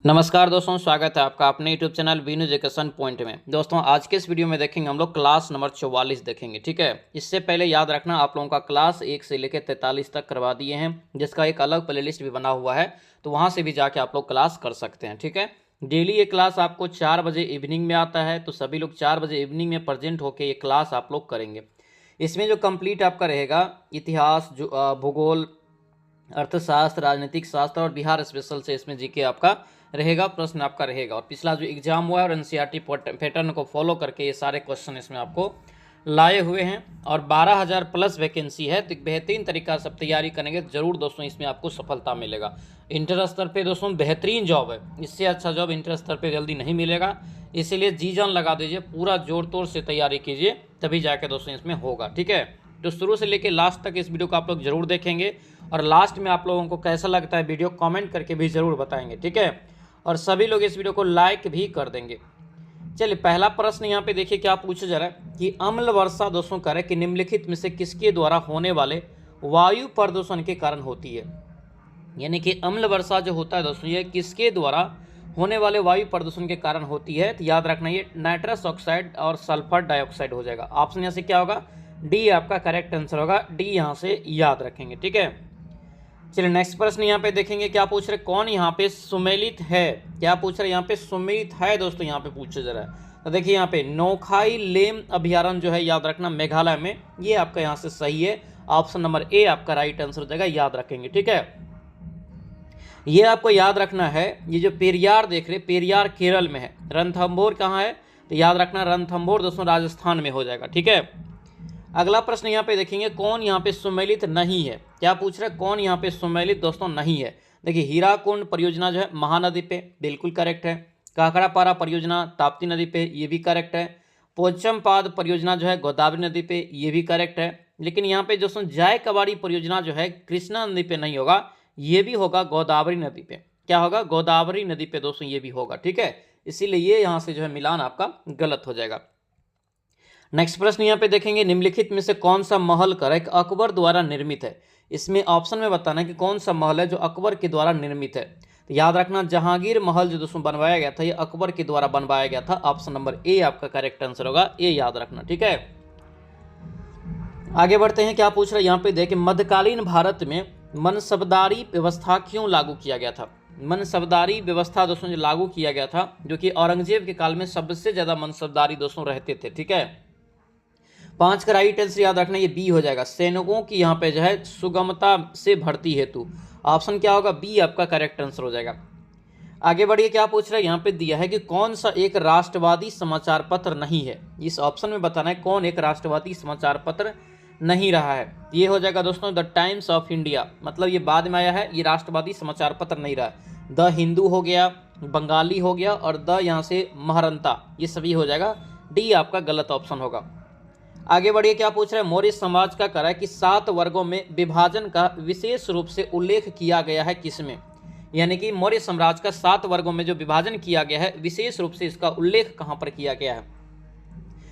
नमस्कार दोस्तों, स्वागत है आपका अपने YouTube channel Veenu education point में। दोस्तों आज के इस वीडियो में देखेंगे हम लोग क्लास नंबर 44 देखेंगे। ठीक है, इससे पहले याद रखना आप लोगों का क्लास 1 से लेकर 43 तक करवा दिए हैं, जिसका एक अलग प्लेलिस्ट भी बना हुआ है, तो वहाँ से भी जाके आप लोग क्लास कर सकते हैं। ठीक है, डेली ये क्लास आपको 4 बजे इवनिंग में आता है, तो सभी लोग 4 बजे इवनिंग में प्रेजेंट होकर ये क्लास आप लोग करेंगे। इसमें जो कंप्लीट आपका रहेगा इतिहास, जो भूगोल, अर्थशास्त्र, राजनीतिक शास्त्र और बिहार स्पेशल से इसमें जीके आपका रहेगा, प्रश्न आपका रहेगा। और पिछला जो एग्जाम हुआ है और एनसीईआरटी पैटर्न को फॉलो करके ये सारे क्वेश्चन इसमें आपको लाए हुए हैं। और 12,000 प्लस वैकेंसी है, तो एक बेहतरीन तरीका से तैयारी करेंगे तो जरूर दोस्तों इसमें आपको सफलता मिलेगा। इंटर स्तर पे दोस्तों बेहतरीन जॉब है, इससे अच्छा जॉब इंटर स्तर पे जल्दी नहीं मिलेगा, इसीलिए जी जान लगा दीजिए, पूरा जोर तोड़ से तैयारी कीजिए, तभी जाके दोस्तों इसमें होगा। ठीक है, तो शुरू से लेकर लास्ट तक इस वीडियो को आप लोग जरूर देखेंगे और लास्ट में आप लोगों को कैसा लगता है वीडियो कमेंट करके भी जरूर बताएंगे। ठीक है, और सभी लोग इस वीडियो को लाइक भी कर देंगे। चलिए पहला प्रश्न यहाँ पे देखिए क्या पूछा जा रहा है कि अम्ल वर्षा दोस्तों करें कि निम्नलिखित में से किसके द्वारा होने वाले वायु प्रदूषण के कारण होती है। यानी कि अम्ल वर्षा जो होता है दोस्तों, ये किसके द्वारा होने वाले वायु प्रदूषण के कारण होती है। तो याद रखना ये नाइट्रस ऑक्साइड और सल्फर डाइऑक्साइड हो जाएगा। ऑप्शन यहाँ से क्या होगा, डी आपका करेक्ट आंसर होगा, डी यहाँ से याद रखेंगे। ठीक है, चलिए नेक्स्ट प्रश्न यहाँ पे देखेंगे क्या पूछ रहे, कौन यहाँ पे सुमेलित है। क्या पूछ रहे यहाँ पे सुमेलित है दोस्तों, यहाँ पे पूछा जा रहा है। तो देखिए यहाँ पे नोखाई लेम अभ्यारण्य जो है, याद रखना मेघालय में, ये आपका यहाँ से सही है। ऑप्शन नंबर ए आपका राइट आंसर हो जाएगा, याद रखेंगे। ठीक है, ये आपको याद रखना है। ये जो पेरियार देख रहे, पेरियार केरल में है, रणथंभौर कहाँ है, तो याद रखना रणथंभौर दोस्तों राजस्थान में हो जाएगा। ठीक है, अगला प्रश्न यहाँ पे देखेंगे कौन यहाँ पे सुमेलित नहीं है। क्या पूछ रहे, कौन यहाँ पे सुमेलित दोस्तों नहीं है। देखिए हीराकुंड परियोजना जो है महानदी पे, बिल्कुल करेक्ट है। काकड़ापारा परियोजना ताप्ती नदी पे, ये भी करेक्ट है। पोचमपाद परियोजना जो है गोदावरी नदी पे, ये भी करेक्ट है। लेकिन यहाँ पे दोस्तों जायकवाड़ी परियोजना जो है कृष्णा नदी पे नहीं होगा, ये भी होगा गोदावरी नदी पे। क्या होगा, गोदावरी नदी पे दोस्तों ये भी होगा। ठीक है, इसीलिए ये यहाँ से जो है मिलान आपका गलत हो जाएगा। नेक्स्ट प्रश्न यहाँ पे देखेंगे निम्नलिखित में से कौन सा महल एक अकबर द्वारा निर्मित है। इसमें ऑप्शन में बताना है कि कौन सा महल है जो अकबर के द्वारा निर्मित है। तो याद रखना जहांगीर महल जो दोस्तों बनवाया गया था, ये अकबर के द्वारा बनवाया गया था। ऑप्शन नंबर ए आपका करेक्ट आंसर होगा, ए याद रखना। ठीक है, आगे बढ़ते हैं। क्या पूछ रहे हैं यहाँ पे देखिए, मध्यकालीन भारत में मनसबदारी व्यवस्था क्यों लागू किया गया था। मनसबदारी व्यवस्था दोस्तों जो लागू किया गया था, जो कि औरंगजेब के काल में सबसे ज्यादा मनसबदारी दोस्तों रहते थे। ठीक है, 5 का राइट आंसर याद रखना ये बी हो जाएगा, सैनिकों की यहाँ पे जो है सुगमता से भर्ती हेतु। ऑप्शन क्या होगा, बी आपका करेक्ट आंसर हो जाएगा। आगे बढ़िए, क्या पूछ रहा है यहाँ पे दिया है कि कौन सा एक राष्ट्रवादी समाचार पत्र नहीं है। इस ऑप्शन में बताना है कौन एक राष्ट्रवादी समाचार पत्र नहीं रहा है। ये हो जाएगा दोस्तों द टाइम्स ऑफ इंडिया, मतलब ये बाद में आया है, ये राष्ट्रवादी समाचार पत्र नहीं रहा। द हिंदू हो गया, बंगाली हो गया और द यहाँ से महारंता, ये सभी हो जाएगा। डी आपका गलत ऑप्शन होगा। आगे बढ़िए, क्या पूछ रहे हैं, मौर्य समाज का करा है कि 7 वर्गों में विभाजन का विशेष रूप से उल्लेख किया गया है किसमें। यानी कि मौर्य साम्राज्य का 7 वर्गों में जो विभाजन किया गया है, विशेष रूप से इसका उल्लेख कहां पर किया गया है।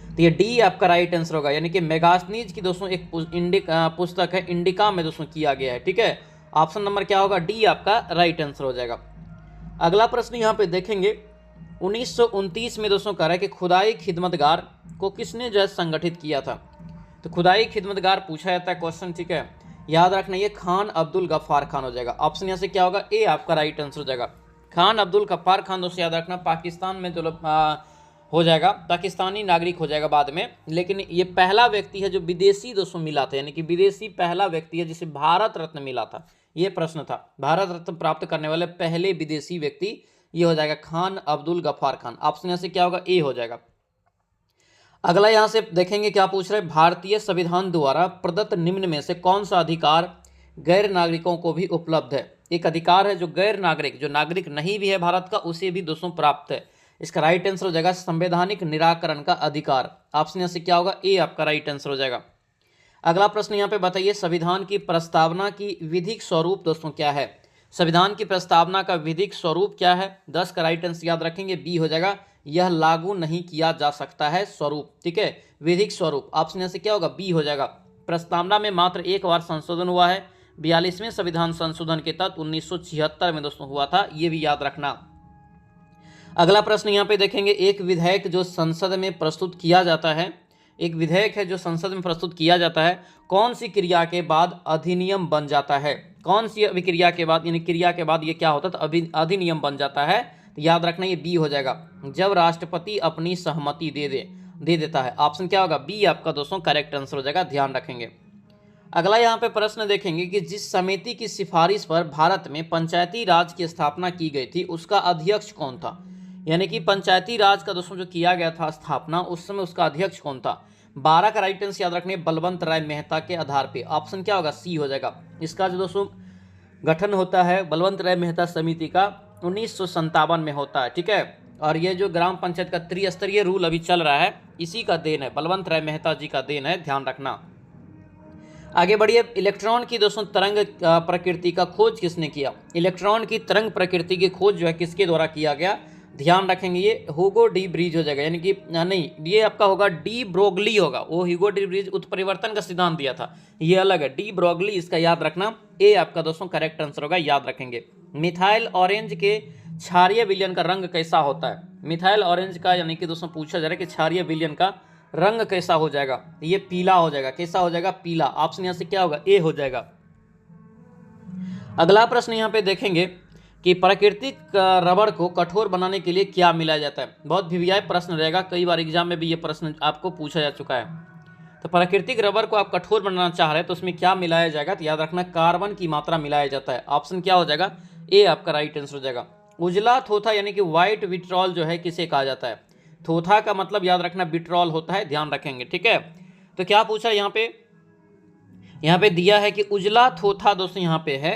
तो ये डी आपका राइट आंसर होगा, यानी कि मेगास्थनीज की दोस्तों एक पुस्तक है, इंडिका में दोस्तों किया गया है। ठीक है, ऑप्शन नंबर क्या होगा, डी आपका राइट आंसर हो जाएगा। अगला प्रश्न यहाँ पे देखेंगे 1929 में दोस्तों कह रहा है कि खुदाई खिदमतगार को किसने जो है संगठित किया था। तो खुदाई खिदमतगार पूछा जाता है क्वेश्चन। ठीक है, याद रखना ये खान अब्दुल गफ्फार खान हो जाएगा। ऑप्शन यहाँ से क्या होगा, ए आपका राइट आंसर हो जाएगा। खान अब्दुल गफ्फार खान दोस्तों याद रखना पाकिस्तान में जो हो जाएगा, पाकिस्तानी नागरिक हो जाएगा बाद में। लेकिन ये पहला व्यक्ति है जो विदेशी दोस्तों मिला था, यानी कि विदेशी पहला व्यक्ति है जिसे भारत रत्न मिला था। ये प्रश्न था, भारत रत्न प्राप्त करने वाले पहले विदेशी व्यक्ति, ये हो जाएगा खान अब्दुल गफ्फार खान। ऑप्शन यहाँ से क्या होगा, ए हो जाएगा। अगला यहाँ से देखेंगे क्या पूछ रहे हैं, भारतीय संविधान द्वारा प्रदत्त निम्न में से कौन सा अधिकार गैर नागरिकों को भी उपलब्ध है। एक अधिकार है जो गैर नागरिक, जो नागरिक नहीं भी है भारत का, उसे भी दोस्तों प्राप्त है। इसका राइट आंसर हो जाएगा संवैधानिक निराकरण का अधिकार। ऑप्शन यहाँ से क्या होगा, ए आपका राइट आंसर हो जाएगा। अगला प्रश्न यहाँ पे बताइए, संविधान की प्रस्तावना की विधिक स्वरूप दोस्तों क्या है। संविधान की प्रस्तावना का विधिक स्वरूप क्या है। 10 का राइट आंसर याद रखेंगे, बी हो जाएगा, यह लागू नहीं किया जा सकता है स्वरूप। ठीक है, विधिक स्वरूप। ऑप्शन यहाँ से क्या होगा, बी हो जाएगा। प्रस्तावना में मात्र एक बार संशोधन हुआ है, 42वें संविधान संशोधन के तहत 1976 में दोस्तों हुआ था, ये भी याद रखना। अगला प्रश्न यहाँ पे देखेंगे, एक विधेयक जो संसद में प्रस्तुत किया जाता है, एक विधेयक है जो संसद में प्रस्तुत किया जाता है, कौन सी क्रिया के बाद अधिनियम बन जाता है? कौन सी अभिक्रिया के बाद, यानी क्रिया के बाद ये क्या होता है? तो अधिनियम बन जाता है। तो याद रखना ये बी हो जाएगा, जब राष्ट्रपति अपनी सहमति दे देता है। ऑप्शन क्या होगा? बी आपका दोस्तों करेक्ट आंसर हो जाएगा, ध्यान रखेंगे। अगला यहाँ पे प्रश्न देखेंगे कि जिस समिति की सिफारिश पर भारत में पंचायती राज की स्थापना की गई थी उसका अध्यक्ष कौन था? यानी कि पंचायती राज का दोस्तों जो किया गया था स्थापना, उस समय उसका अध्यक्ष कौन था? 12 का राइट आंसर याद रखने, बलवंत राय मेहता के आधार पे। ऑप्शन क्या होगा? सी हो जाएगा। इसका जो दोस्तों गठन होता है बलवंत राय मेहता समिति का 1957 में होता है, ठीक है। और ये जो ग्राम पंचायत का त्रिस्तरीय रूल अभी चल रहा है, इसी का देन है, बलवंत राय मेहता जी का देन है, ध्यान रखना। आगे बढ़िए, इलेक्ट्रॉन की दोस्तों तरंग प्रकृति का खोज किसने किया? इलेक्ट्रॉन की तरंग प्रकृति की खोज जो है किसके द्वारा किया गया? ध्यान रखेंगे, ये ह्यूगो डी ब्रीज हो जाएगा, यानी कि नहीं, ये आपका होगा डी ब्रोगली होगा। वो ह्यूगो डी ब्रीज उत्परिवर्तन का सिद्धांत दिया था, ये अलग है, डी ब्रोगली, इसका याद रखना। ए आपका दोस्तों करेक्ट आंसर होगा, याद रखेंगे। मिथाइल ऑरेंज के क्षारीय विलयन का रंग कैसा होता है? मिथाइल ऑरेंज का यानी कि दोस्तों पूछा जा रहा है कि क्षारीय विलयन का रंग कैसा हो जाएगा? ये पीला हो जाएगा। कैसा हो जाएगा? पीला। ऑप्शन यहां से क्या होगा? ए हो जाएगा। अगला प्रश्न यहां पे देखेंगे कि प्राकृतिक रबड़ को कठोर बनाने के लिए क्या मिलाया जाता है? बहुत वीवीआई प्रश्न रहेगा, कई बार एग्जाम में भी ये प्रश्न आपको पूछा जा चुका है। तो प्राकृतिक रबड़ को आप कठोर बनाना चाह रहे हैं तो उसमें क्या मिलाया जाएगा? तो याद रखना कार्बन की मात्रा मिलाया जाता है। ऑप्शन क्या हो जाएगा? ए आपका राइट आंसर हो जाएगा। उजला थोथा यानी कि व्हाइट विट्रॉल जो है किसे कहा जाता है? थोथा का मतलब याद रखना विट्रॉल होता है, ध्यान रखेंगे, ठीक है। तो क्या पूछा यहाँ पे दिया है कि उजला थोथा दोस्तों यहाँ पे है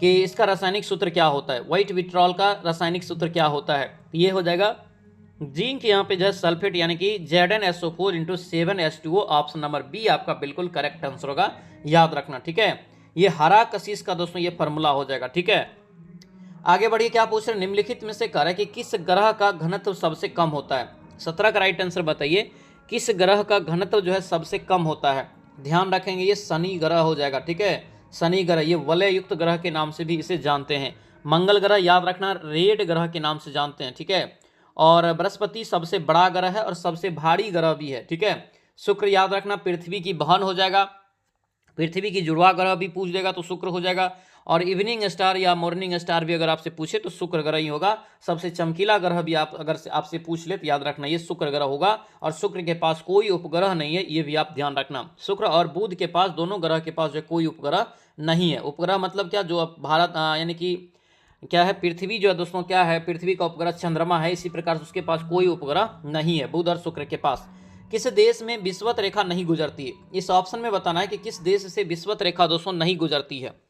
कि इसका रासायनिक सूत्र क्या होता है? व्हाइट विट्रॉल का रासायनिक सूत्र क्या होता है? ये हो जाएगा जिंक यहाँ पे जो है सल्फेट, यानी कि Zn SO4 × 7H2O। Option number B आपका बिल्कुल करेक्ट आंसर होगा, याद रखना, ठीक है। ये हरा कशिश का दोस्तों ये फॉर्मूला हो जाएगा, ठीक है। आगे बढ़िए, क्या पूछ रहे? निम्नलिखित में से कह रहा है कि किस ग्रह का घनत्व सबसे कम होता है? 17 का राइट आंसर बताइए, किस ग्रह का घनत्व जो है सबसे कम होता है? ध्यान रखेंगे, ये शनि ग्रह हो जाएगा, ठीक है। शनि ग्रह, ये वलय युक्त ग्रह के नाम से भी इसे जानते हैं। मंगल ग्रह याद रखना रेड ग्रह के नाम से जानते हैं, ठीक है। और बृहस्पति सबसे बड़ा ग्रह है और सबसे भारी ग्रह भी है, ठीक है। शुक्र याद रखना पृथ्वी की बहन हो जाएगा, पृथ्वी की जुड़वा ग्रह भी पूछ देगा तो शुक्र हो जाएगा। और इवनिंग स्टार या मॉर्निंग स्टार भी अगर आपसे पूछे तो शुक्र ग्रह ही होगा। सबसे चमकीला ग्रह भी आप अगर आपसे पूछ ले तो याद रखना ये शुक्र ग्रह होगा। और शुक्र के पास कोई उपग्रह नहीं है, ये भी आप ध्यान रखना। शुक्र और बुध के पास, दोनों ग्रह के पास जो कोई उपग्रह नहीं है। उपग्रह मतलब क्या? जो भारत यानी कि क्या है, पृथ्वी जो है दोस्तों क्या है, पृथ्वी का उपग्रह चंद्रमा है, इसी प्रकार से उसके पास कोई उपग्रह नहीं है बुध और शुक्र के पास। किस देश में विषुवत रेखा नहीं गुजरती है? इस ऑप्शन में बताना है कि किस देश से विषुवत रेखा दोस्तों नहीं गुजरती है।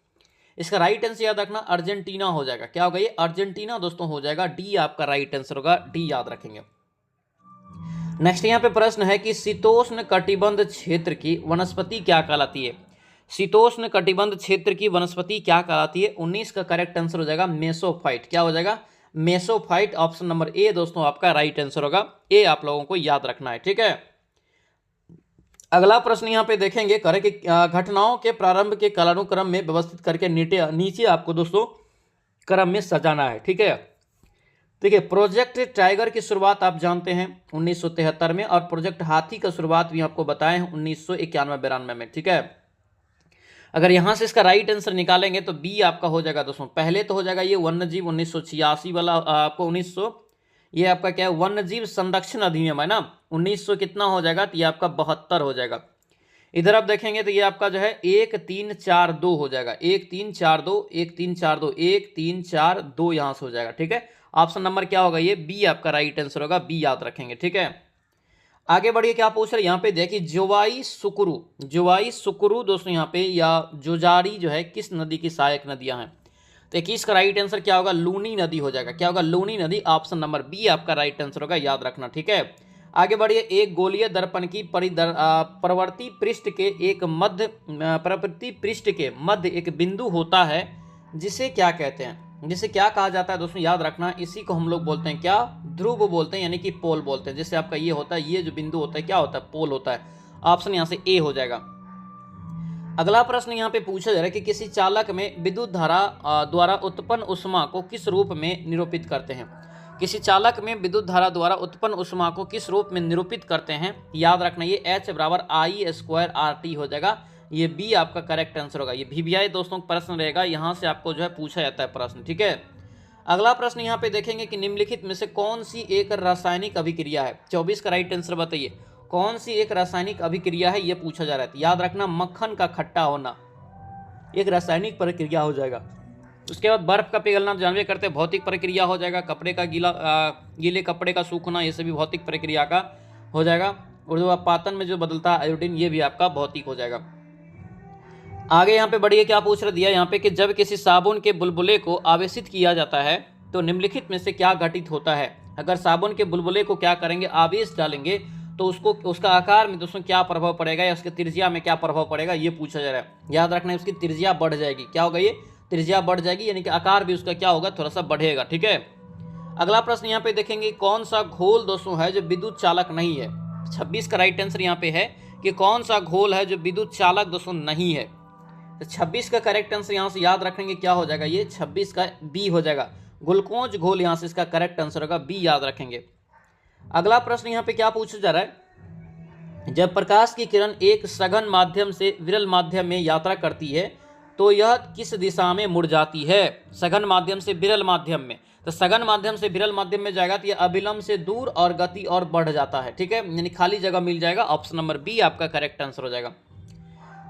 इसका राइट आंसर याद रखना अर्जेंटीना हो जाएगा। क्या होगा? ये अर्जेंटीना दोस्तों हो जाएगा। डी आपका राइट आंसर होगा, डी याद रखेंगे। नेक्स्ट यहाँ पे प्रश्न है कि शीतोष्ण कटिबंध क्षेत्र की वनस्पति क्या कहलाती है? शीतोष्ण कटिबंध क्षेत्र की वनस्पति क्या कहलाती है? 19 का करेक्ट आंसर हो जाएगा मेसोफाइट। क्या हो जाएगा? मेसोफाइट। ऑप्शन नंबर ए दोस्तों आपका राइट आंसर होगा। ए आप लोगों को याद रखना है, ठीक है। अगला प्रश्न यहाँ पे देखेंगे, करे कि घटनाओं के प्रारंभ के कालानुक्रम में व्यवस्थित करके नीचे आपको दोस्तों क्रम में सजाना है, ठीक है। देखिए, प्रोजेक्ट टाइगर की शुरुआत आप जानते हैं 1973 में, और प्रोजेक्ट हाथी का शुरुआत भी आपको बताए हैं 1991-92 में, ठीक है। अगर यहाँ से इसका राइट आंसर निकालेंगे तो बी आपका हो जाएगा दोस्तों। पहले तो हो जाएगा ये वन्यजीव 1986 वाला, आपको 1900, ये आपका क्या है, वन्यजीव संरक्षण अधिनियम है ना, 1900 कितना हो जाएगा? तो ये आपका 72 हो जाएगा। इधर आप देखेंगे तो ये आपका जो है 1342 हो जाएगा, 1342, 1342, 1342 यहाँ से हो जाएगा, ठीक है। ऑप्शन नंबर क्या होगा? ये बी आपका राइट आंसर होगा, बी याद रखेंगे, ठीक है। आगे बढ़िए, क्या पूछ रहे हैं यहाँ पे? देखिए, जोवाई सुकुरु दोस्तों यहाँ पे या जोजारी जो है किस नदी की सहायक नदियां हैं? तो 21 का राइट आंसर क्या होगा? लूनी नदी हो जाएगा। क्या होगा? लूनी नदी। ऑप्शन नंबर बी आपका राइट आंसर होगा, याद रखना, ठीक है। आगे बढ़िए, एक गोलीय दर्पण की प्रवर्ती पृष्ठ के मध्य एक बिंदु होता है, जिसे क्या कहते हैं? जिसे क्या कहा जाता है दोस्तों? याद रखना, इसी को हम लोग बोलते हैं क्या? ध्रुव बोलते हैं, यानी कि पोल बोलते हैं। जैसे आपका ये होता है, ये जो बिंदु होता है क्या होता है? पोल होता है। ऑप्शन यहाँ से ए हो जाएगा। अगला प्रश्न यहाँ पे पूछा जा रहा है कि किसी चालक में विद्युत धारा द्वारा उत्पन्न ऊष्मा को किस रूप में निरूपित करते हैं? किसी चालक में विद्युत धारा द्वारा उत्पन्न ऊष्मा को किस रूप में निरूपित करते हैं? याद रखना ये H बराबर I² RT हो जाएगा। ये बी आपका करेक्ट आंसर होगा। ये VVI दोस्तों प्रश्न रहेगा, यहाँ से आपको जो है पूछा जाता है प्रश्न, ठीक है। अगला प्रश्न यहाँ पे देखेंगे कि निम्नलिखित में से कौन सी एक रासायनिक अभिक्रिया है? 24 का राइट आंसर बताइए। कौन सी एक रासायनिक अभिक्रिया है ये पूछा जा रहा है। याद रखना मक्खन का खट्टा होना एक रासायनिक प्रक्रिया हो जाएगा। उसके बाद बर्फ का पिघलना जानवे करते भौतिक प्रक्रिया हो जाएगा। कपड़े का गीले कपड़े का सूखना ये सभी भौतिक प्रक्रिया का हो जाएगा। ऊर्ध्वपातन में जो बदलता है आयोडीन ये भी आपका भौतिक हो जाएगा। आगे यहाँ पे बढ़िए क्या पूछ दिया यहाँ पे कि जब किसी साबुन के बुलबुले को आवेशित किया जाता है तो निम्नलिखित में से क्या घटित होता है? अगर साबुन के बुलबुले को क्या करेंगे, आवेश डालेंगे तो उसको उसका आकार में दोस्तों क्या प्रभाव पड़ेगा या उसके त्रिज्या में क्या प्रभाव पड़ेगा ये पूछा जा रहा है। याद रखना है उसकी त्रिज्या बढ़ जाएगी। क्या होगा? ये त्रिज्या बढ़ जाएगी, यानी कि आकार भी उसका क्या होगा, थोड़ा सा बढ़ेगा, ठीक है। अगला प्रश्न यहाँ पे देखेंगे कौन सा घोल दोस्तों है जो विद्युत चालक नहीं है? 26 का राइट आंसर यहाँ पे है कि कौन सा घोल है जो विद्युत चालक दोस्तों नहीं है। तो 26 का करेक्ट आंसर यहाँ से याद रखेंगे क्या हो जाएगा, ये 26 का बी हो जाएगा। ग्लूकोज घोल यहाँ से इसका करेक्ट आंसर होगा, बी याद रखेंगे। अगला प्रश्न यहाँ पे क्या पूछा जा रहा है? जब प्रकाश की किरण एक सघन माध्यम से विरल माध्यम में यात्रा करती है तो यह किस दिशा में मुड़ जाती है? सघन माध्यम से विरल माध्यम में, तो सघन माध्यम से विरल माध्यम में जाएगा तो यह अविलंब से दूर और गति और बढ़ जाता है, ठीक है, यानी खाली जगह मिल जाएगा। ऑप्शन नंबर बी आपका करेक्ट आंसर हो जाएगा।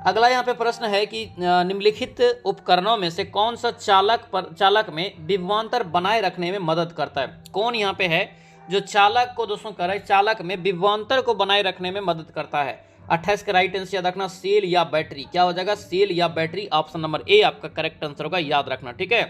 अगला यहाँ पे प्रश्न है कि निम्नलिखित उपकरणों में से कौन सा चालक में विभवांतर बनाए रखने में मदद करता है? कौन यहाँ पे है जो चालक को दोस्तों करे चालक में विभवांतर को बनाए रखने में मदद करता है? 28 का राइट आंसर याद रखना सेल या बैटरी। क्या हो जाएगा? सेल या बैटरी। ऑप्शन नंबर ए आपका करेक्ट आंसर होगा, याद रखना, ठीक है।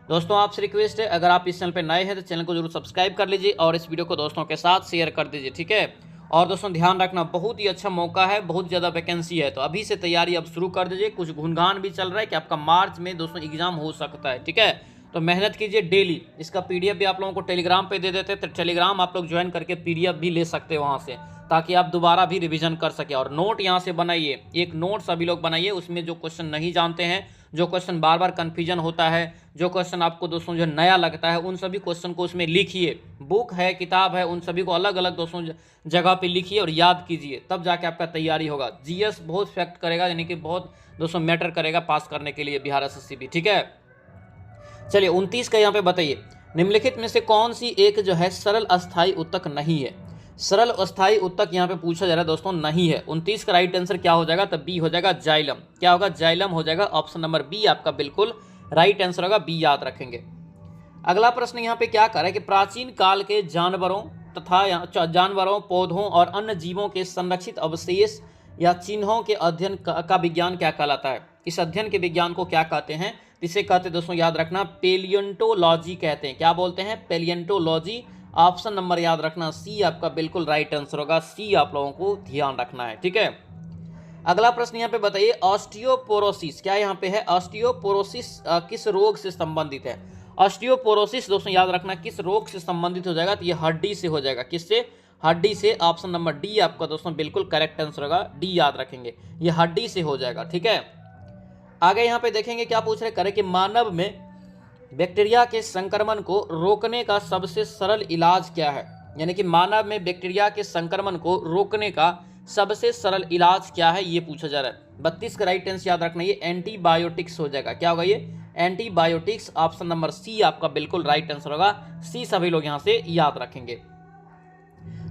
दोस्तों आपसे रिक्वेस्ट है अगर आप इस चैनल पर नए हैं तो चैनल को जरूर सब्सक्राइब कर लीजिए और इस वीडियो को दोस्तों के साथ शेयर कर दीजिए, ठीक है। और दोस्तों ध्यान रखना बहुत ही अच्छा मौका है, बहुत ज़्यादा वैकेंसी है, तो अभी से तैयारी अब शुरू कर दीजिए। कुछ गुनगान भी चल रहा है कि आपका मार्च में दोस्तों एग्जाम हो सकता है, ठीक है। तो मेहनत कीजिए डेली। इसका पीडीएफ भी आप लोगों को टेलीग्राम पे दे देते हैं, तो टेलीग्राम आप लोग ज्वाइन करके पीडीएफ भी ले सकते हैं वहाँ से, ताकि आप दोबारा भी रिवीजन कर सके। और नोट यहाँ से बनाइए, एक नोट सभी लोग बनाइए, उसमें जो क्वेश्चन नहीं जानते हैं, जो क्वेश्चन बार बार कन्फ्यूजन होता है, जो क्वेश्चन आपको दोस्तों जो नया लगता है, उन सभी क्वेश्चन को उसमें लिखिए। बुक है, किताब है, उन सभी को अलग अलग दोस्तों जगह पे लिखिए और याद कीजिए, तब जाके आपका तैयारी होगा। जीएस बहुत फैक्ट करेगा, यानी कि बहुत दोस्तों मैटर करेगा पास करने के लिए बिहार एसएससी भी, ठीक है। चलिए 29 का यहाँ पे बताइए निम्नलिखित में से कौन सी एक जो है सरल अस्थायी उत्तक नहीं है? सरल अस्थायी उत्तक यहाँ पे पूछा जा रहा है दोस्तों, नहीं है। 29 का राइट आंसर क्या हो जाएगा? तब बी हो जाएगा, जाइलम। क्या होगा? जाइलम हो जाएगा। ऑप्शन नंबर बी आपका बिल्कुल राइट आंसर होगा, बी याद रखेंगे। अगला प्रश्न यहाँ पे क्या कर रहा है कि प्राचीन काल के जानवरों तथा जानवरों, पौधों और अन्य जीवों के संरक्षित अवशेष या चिन्हों के अध्ययन का विज्ञान क्या कहलाता है? इस अध्ययन के विज्ञान को क्या कहते हैं? इसे कहते हैं दोस्तों, याद रखना, पेलियंटोलॉजी कहते हैं। क्या बोलते हैं? पेलियंटोलॉजी। ऑप्शन नंबर याद रखना सी आपका बिल्कुल राइट आंसर होगा, सी आप लोगों को ध्यान रखना है, ठीक है। अगला प्रश्न यहाँ पे बताइए ऑस्टियोपोरोसिस। क्या यहाँ पे है? ऑस्टियोपोरोसिस किस रोग से संबंधित है? ऑस्टियोपोरोसिस दोस्तों याद रखना किस रोग से संबंधित हो जाएगा? तो ये हड्डी से हो जाएगा। किससे? हड्डी से। ऑप्शन नंबर डी आपका दोस्तों बिल्कुल करेक्ट आंसर होगा, डी याद रखेंगे, ये हड्डी से हो जाएगा, ठीक है। आगे यहाँ पे देखेंगे क्या पूछ रहे करें कि मानव में बैक्टीरिया के संक्रमण को रोकने का सबसे सरल इलाज क्या है? यानी कि मानव में बैक्टीरिया के संक्रमण को रोकने का सबसे सरल इलाज क्या है, ये पूछा जा रहा है। 32 का राइट आंसर याद रखना ये एंटीबायोटिक्स हो जाएगा। क्या होगा? ये एंटीबायोटिक्स। ऑप्शन नंबर सी आपका बिल्कुल राइट आंसर होगा, सी सभी लोग यहाँ से याद रखेंगे।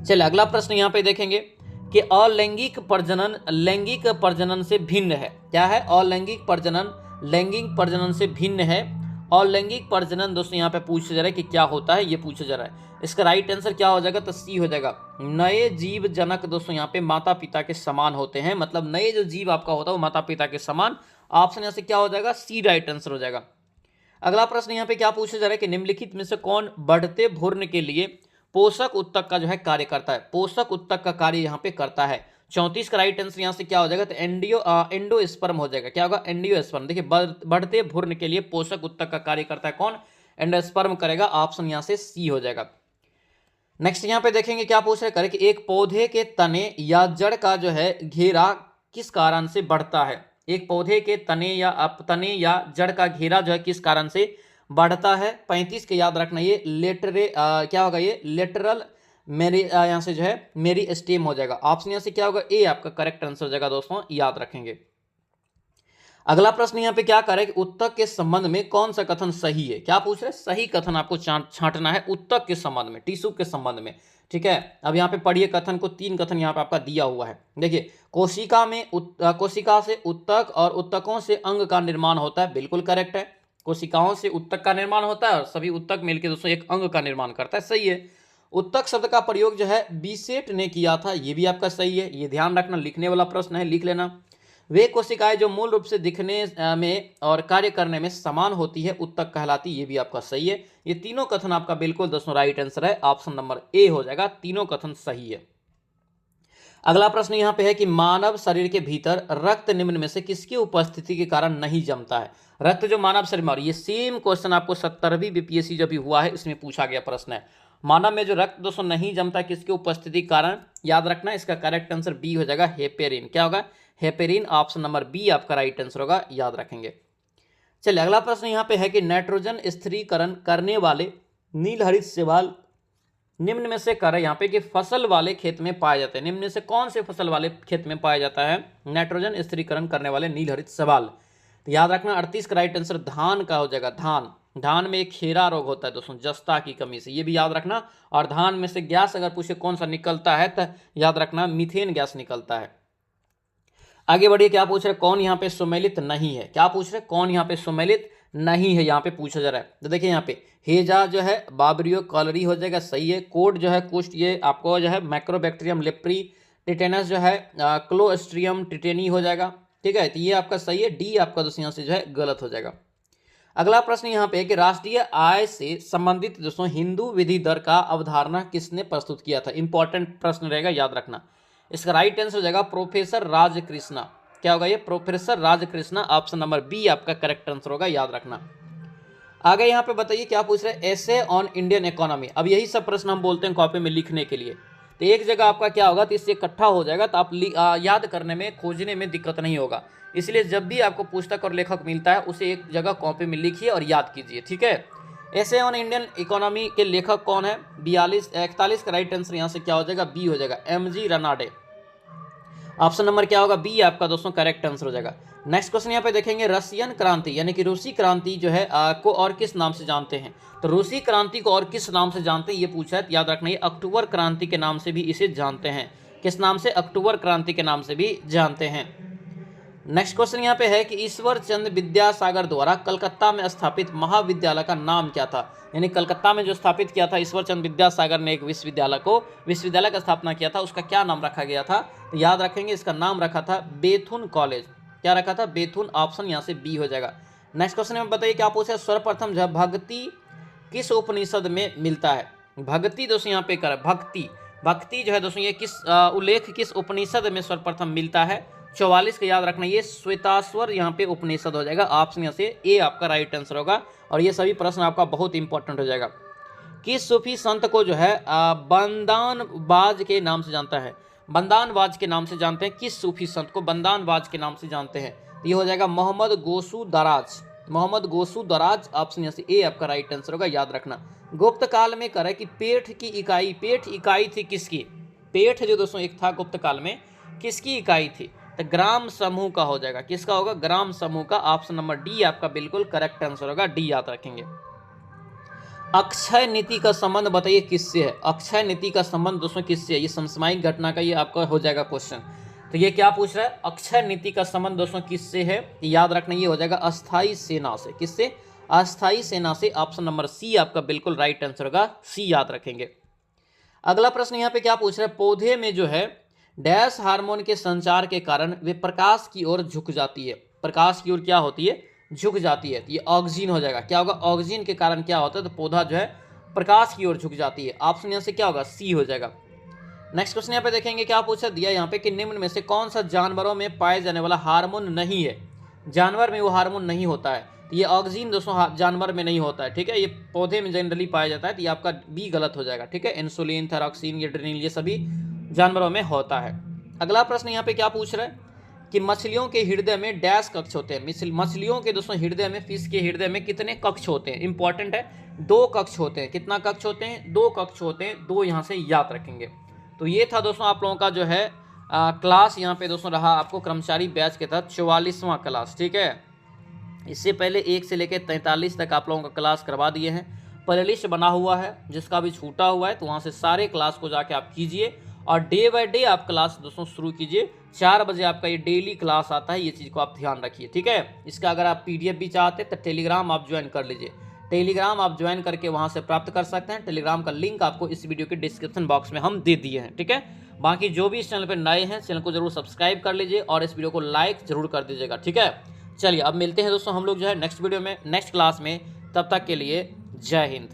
चलिए अगला प्रश्न यहाँ पे देखेंगे कि अलैंगिक प्रजनन लैंगिक प्रजनन से भिन्न है। क्या है? अलैंगिक प्रजनन लैंगिक प्रजनन से भिन्न है। और लैंगिक प्रजनन दोस्तों यहाँ पे पूछा जा रहा है कि क्या होता है, ये पूछा जा रहा है। इसका राइट आंसर क्या हो जाएगा? तो सी हो जाएगा। नए जीव जनक दोस्तों यहाँ पे माता पिता के समान होते हैं, मतलब नए जो जीव आपका होता है वो माता पिता के समान। ऑप्शन यहाँ से क्या हो जाएगा? सी राइट आंसर हो जाएगा। अगला प्रश्न यहाँ पे क्या पूछा जा रहा है कि निम्नलिखित में से कौन बढ़ते भ्रूण के लिए पोषक उत्तक का जो है कार्य करता है? पोषक उत्तक का कार्य यहाँ पे करता है। 34 का राइट आंसर यहाँ से क्या हो जाएगा? तो एंडोस्पर्म हो जाएगा। क्या होगा? एंडोस्पर्म। देखिए बढ़ते भ्रूण के लिए पोषक उत्तक का कार्य करता है कौन? एंडोस्पर्म करेगा। ऑप्शन यहाँ से सी हो जाएगा। नेक्स्ट यहाँ पे देखेंगे क्या पूछ रहे करें कि एक पौधे के तने या जड़ का जो है घेरा किस कारण से बढ़ता है? एक पौधे के तने या जड़ का घेरा जो है किस कारण से बढ़ता है। 35 के याद रखना ये क्या होगा, ये लेटरल मेरी यहाँ से जो है मेरी स्टेम हो जाएगा। ऑप्शन यहाँ से क्या होगा, ए आपका करेक्ट आंसर हो जाएगा दोस्तों, याद रखेंगे। अगला प्रश्न यहाँ पे क्या करें कि उत्तक के संबंध में कौन सा कथन सही है। क्या पूछ रहे हैं, सही कथन आपको छांटना है उत्तक के संबंध में, टिश्यू के संबंध में। ठीक है, अब यहाँ पे पढ़िए कथन को, 3 कथन यहाँ पे आपका दिया हुआ है। देखिए, कोशिका से उत्तक और उत्तकों से अंग का निर्माण होता है, बिल्कुल करेक्ट है। कोशिकाओं से उत्तक का निर्माण होता है और सभी उत्तक मिलकर दोस्तों एक अंग का निर्माण करता है, सही है। उत्तक शब्द का प्रयोग जो है बीसेट ने किया था, ये भी आपका सही है। ये ध्यान रखना, लिखने वाला प्रश्न है, लिख लेना। वे कोशिकाएं जो मूल रूप से दिखने में और कार्य करने में समान होती है उत्तक कहलाती, ये भी आपका सही है। ये तीनों कथन आपका बिल्कुल दोस्तों राइट आंसर है, ऑप्शन नंबर ए हो जाएगा, तीनों कथन सही है। अगला प्रश्न यहाँ पे है कि मानव शरीर के भीतर रक्त निम्न में से किसकी उपस्थिति के कारण नहीं जमता है। रक्त जो मानव शरीर में, ये सेम क्वेश्चन आपको 70वीं बीपीएससी जब भी हुआ है इसमें पूछा गया प्रश्न है। मानव में जो रक्त दोस्तों नहीं जमता किसकी उपस्थिति के कारण, याद रखना इसका करेक्ट आंसर बी हो जाएगा, हेपेरिन। क्या होगा, हेपेरिन, ऑप्शन नंबर बी आपका राइट आंसर होगा, याद रखेंगे। चलिए अगला प्रश्न यहाँ पे है कि नाइट्रोजन स्थिरीकरण करने वाले नील हरित शैवाल निम्न में से करे यहाँ पे कि फसल वाले खेत में पाए जाते हैं। निम्न में से कौन से फसल वाले खेत में पाया जाता है नाइट्रोजन स्थिरीकरण करने वाले नील हरित शैवाल। तो याद रखना 38 का राइट आंसर धान का हो जाएगा। धान में एक खेरा रोग होता है दोस्तों, जस्ता की कमी से, ये भी याद रखना। और धान में से गैस अगर पूछे कौन सा निकलता है तो याद रखना मीथेन गैस निकलता है। आगे बढ़िए, क्या पूछ रहे, कौन यहाँ पे सुमेलित नहीं है। क्या पूछ रहे, कौन यहाँ पे सुमेलित नहीं है, यहाँ पे पूछा जा रहा है। तो देखिए यहाँ पे हेजा जो है बाबरियो कॉलरी हो जाएगा, सही है। कोड जो है कुष्ठ, ये आपको जो है माइक्रोबैक्टीरियम लेप्री। टिटेनस जो है क्लोस्ट्रियम टिटेनी हो जाएगा, ठीक है। तो ये आपका सही है, डी आपका दोस्तों यहाँ से जो है गलत हो जाएगा। अगला प्रश्न यहाँ पे है कि राष्ट्रीय आय से संबंधित दोस्तों हिंदू विधि दर का अवधारणा किसने प्रस्तुत किया था। इंपॉर्टेंट प्रश्न रहेगा, याद रखना। इसका राइट आंसर हो जाएगा प्रोफेसर राजकृष्णा। क्या होगा ये, professor Rajkrishna, option number B आपका करेक्ट आंसर होगा, याद रखना। आगे यहाँ पे बताइए क्या पूछ रहे हैं, एसे ऑन इंडियन इकोनॉमी। अब यही सब प्रश्न हम बोलते हैं कॉपी में लिखने के लिए, तो एक जगह आपका क्या होगा तो इससे इकट्ठा हो जाएगा, तो आप याद करने में खोजने में दिक्कत नहीं होगा। इसलिए जब भी आपको पुस्तक और लेखक मिलता है उसे एक जगह कॉपी में लिखिए और याद कीजिए, ठीक है। ऐसे ऑन इंडियन इकोनॉमी के लेखक कौन है, 41 का राइट आंसर यहाँ से क्या हो जाएगा, बी हो जाएगा, एमजी रनाडे। ऑप्शन नंबर क्या होगा, बी आपका दोस्तों करेक्ट आंसर हो जाएगा। नेक्स्ट क्वेश्चन यहाँ पे देखेंगे, रशियन क्रांति यानी कि रूसी क्रांति जो है को और किस नाम से जानते हैं। तो रूसी क्रांति को और किस नाम से जानते हैं ये पूछा है, तो याद रखना ये अक्टूबर क्रांति के नाम से भी इसे जानते हैं। किस नाम से, अक्टूबर क्रांति के नाम से भी जानते हैं। नेक्स्ट क्वेश्चन यहाँ पे है कि ईश्वर चंद्र विद्यासागर द्वारा कलकत्ता में स्थापित महाविद्यालय का नाम क्या था। यानी कलकत्ता में जो स्थापित किया था ईश्वर चंद्र विद्यासागर ने एक विश्वविद्यालय का स्थापना किया था, उसका क्या नाम रखा गया था, तो याद रखेंगे इसका नाम रखा था बेथुन कॉलेज। क्या रखा था, बेथुन, ऑप्शन यहाँ से बी हो जाएगा। नेक्स्ट क्वेश्चन में बताइए क्या पूछा, सर्वप्रथम जो है भक्ति किस उपनिषद में मिलता है। भक्ति दोस्तों यहाँ पे कर भक्ति जो है दोस्तों ये किस उल्लेख किस उपनिषद में सर्वप्रथम मिलता है। 44 का याद रखना ये श्वेताश्वर यहाँ पे उपनिषद हो जाएगा, ऑप्शन यहाँ से ए आपका राइट आंसर होगा। और ये सभी प्रश्न आपका बहुत इंपॉर्टेंट हो जाएगा। किस सूफी संत को जो है बंदानबाज के नाम से जानता है, बंदानबाज के नाम से जानते हैं, किस सूफी संत को बंदानबाज के नाम से जानते हैं, ये हो जाएगा मोहम्मद गोसू दराज, ऑप्शन यहाँ से ए आपका राइट आंसर होगा, याद रखना। गुप्त काल में करे कि पेट इकाई थी किसकी, पेट जो दोस्तों एक था गुप्त काल में, किसकी इकाई थी, तो ग्राम समूह का हो जाएगा। किसका होगा, ग्राम समूह का, ऑप्शन नंबर डी आपका बिल्कुल करेक्ट आंसर होगा, डी याद रखेंगे। अक्षय नीति का संबंध बताइए किससे है। अक्षय नीति का संबंध दोस्तों किससे है, ये समसामयिक घटना का ये आपका हो जाएगा क्वेश्चन। तो ये क्या पूछ रहा है, अक्षय नीति का संबंध दोस्तों किससे है, याद रखना ये हो जाएगा अस्थाई सेना से। किससे, अस्थाई सेना से, ऑप्शन नंबर सी आपका बिल्कुल राइट आंसर होगा, सी याद रखेंगे। अगला प्रश्न यहाँ पे क्या पूछ रहा है, पौधे में जो है डैश हार्मोन के संचार के कारण वे प्रकाश की ओर झुक जाती है। प्रकाश की ओर क्या होती है, झुक जाती है, तो ये ऑक्सीजन हो जाएगा। क्या होगा, ऑक्सीजन के कारण क्या होता है, तो पौधा जो है प्रकाश की ओर झुक जाती है, ऑप्शन यहाँ से क्या होगा, सी हो जाएगा। नेक्स्ट क्वेश्चन यहाँ पे देखेंगे क्या पूछा दिया यहाँ पे कि निम्न में से कौन सा जानवरों में पाए जाने वाला हार्मोन नहीं है। जानवर में वो हार्मोन नहीं होता है, तो ये ऑक्सीजन दोस्तों जानवर में नहीं होता है, ठीक है। ये पौधे में जनरली पाया जाता है, तो ये आपका बी गलत हो जाएगा, ठीक है। इंसुलिन, थायरॉक्सिन, एड्रेनलिन ये सभी जानवरों में होता है। अगला प्रश्न यहाँ पे क्या पूछ रहा है कि मछलियों के हृदय में डैश कक्ष होते हैं। मछलियों के दोस्तों हृदय में, फिश के हृदय में कितने कक्ष होते हैं? इंपॉर्टेंट है, 2 कक्ष होते हैं। कितना कक्ष होते हैं? 2 कक्ष होते हैं। 2 यहाँ से याद रखेंगे। तो ये था दोस्तों आप लोगों का जो है क्लास यहाँ पे दोस्तों रहा आपको कर्मचारी बैच के तहत 44वां क्लास। ठीक है, इससे पहले 1 से लेकर 43 तक आप लोगों का क्लास करवा दिए हैं। प्लेलिस्ट बना हुआ है, जिसका भी छूटा हुआ है तो वहाँ से सारे क्लास को जाके आप कीजिए और डे बाय डे आप क्लास दोस्तों शुरू कीजिए। 4 बजे आपका ये डेली क्लास आता है, ये चीज़ को आप ध्यान रखिए। ठीक है, इसका अगर आप PDF भी चाहते हैं तो टेलीग्राम आप ज्वाइन कर लीजिए। टेलीग्राम आप ज्वाइन करके वहाँ से प्राप्त कर सकते हैं। टेलीग्राम का लिंक आपको इस वीडियो के डिस्क्रिप्शन बॉक्स में हम दे दिए हैं। ठीक है, बाकी जो भी इस चैनल पर नए हैं चैनल को जरूर सब्सक्राइब कर लीजिए और इस वीडियो को लाइक जरूर कर दीजिएगा। ठीक है, चलिए अब मिलते हैं दोस्तों हम लोग जो है नेक्स्ट वीडियो में, नेक्स्ट क्लास में। तब तक के लिए जय हिंद।